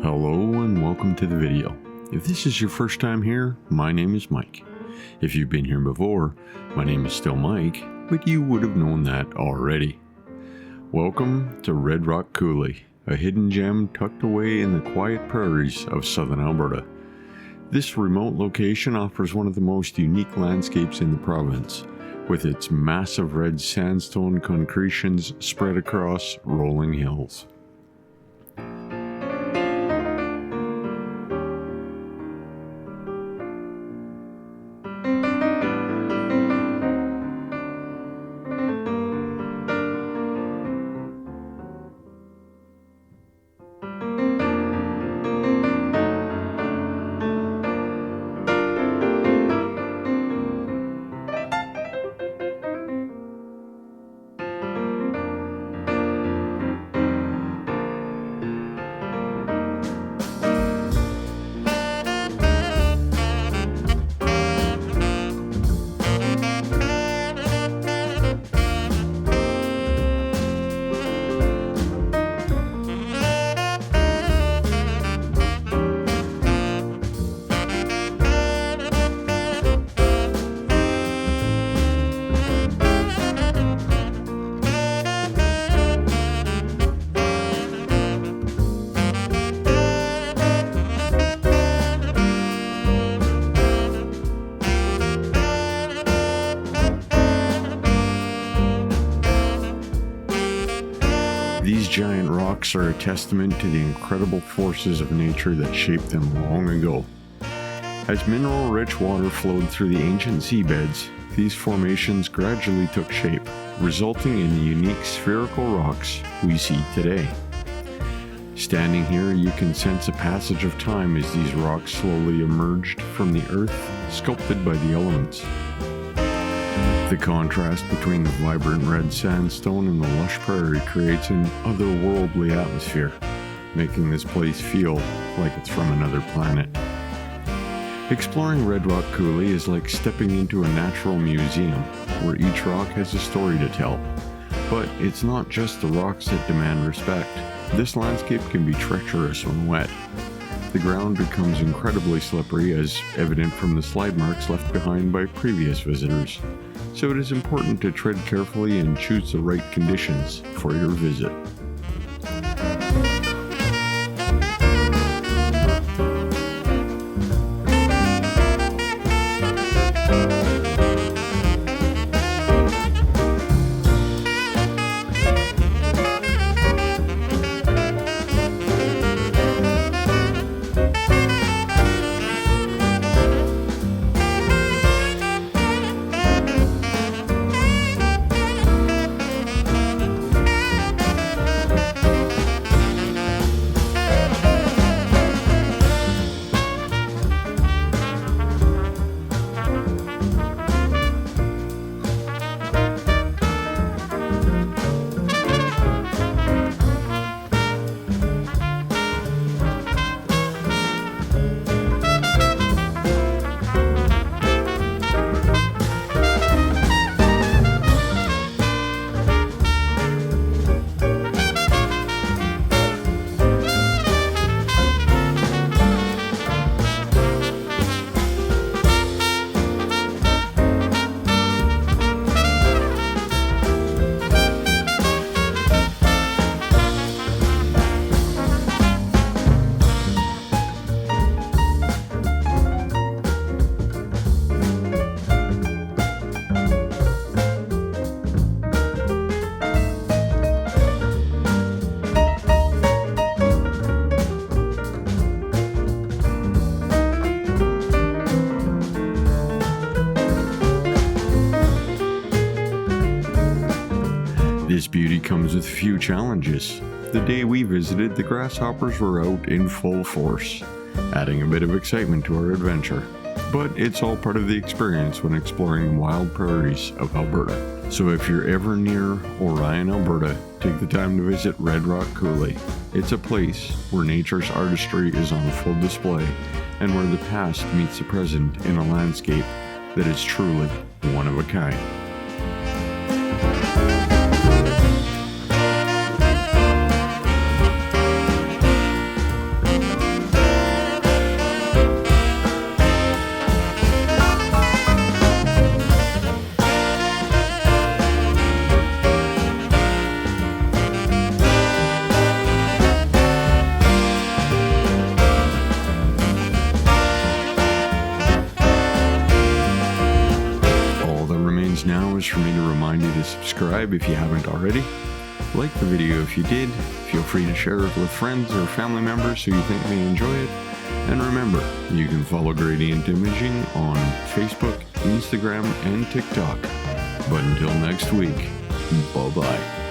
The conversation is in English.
Hello and welcome to the video. If this is your first time here, my name is Mike. If you've been here before, my name is still Mike, but you would have known that already. Welcome to Red Rock Coulee, a hidden gem tucked away in the quiet prairies of southern Alberta. This remote location offers one of the most unique landscapes in the province, with its massive red sandstone concretions spread across rolling hills. These giant rocks are a testament to the incredible forces of nature that shaped them long ago. As mineral-rich water flowed through the ancient seabeds, these formations gradually took shape, resulting in the unique spherical rocks we see today. Standing here, you can sense a passage of time as these rocks slowly emerged from the earth, sculpted by the elements. The contrast between the vibrant red sandstone and the lush prairie creates an otherworldly atmosphere, making this place feel like it's from another planet. Exploring Red Rock Coulee is like stepping into a natural museum, where each rock has a story to tell. But it's not just the rocks that demand respect. This landscape can be treacherous when wet. The ground becomes incredibly slippery, as evident from the slide marks left behind by previous visitors. So it is important to tread carefully and choose the right conditions for your visit. This beauty comes with few challenges. The day we visited, the grasshoppers were out in full force, adding a bit of excitement to our adventure. But it's all part of the experience when exploring the wild prairies of Alberta. So if you're ever near Orion, Alberta, take the time to visit Red Rock Coulee. It's a place where nature's artistry is on full display and where the past meets the present in a landscape that is truly one of a kind. subscribe if you haven't already. Like the video if you did. Feel free to share it with friends or family members who you think may enjoy it. And remember, you can follow Gradient Imaging on Facebook, Instagram, and TikTok. But until next week, bye-bye.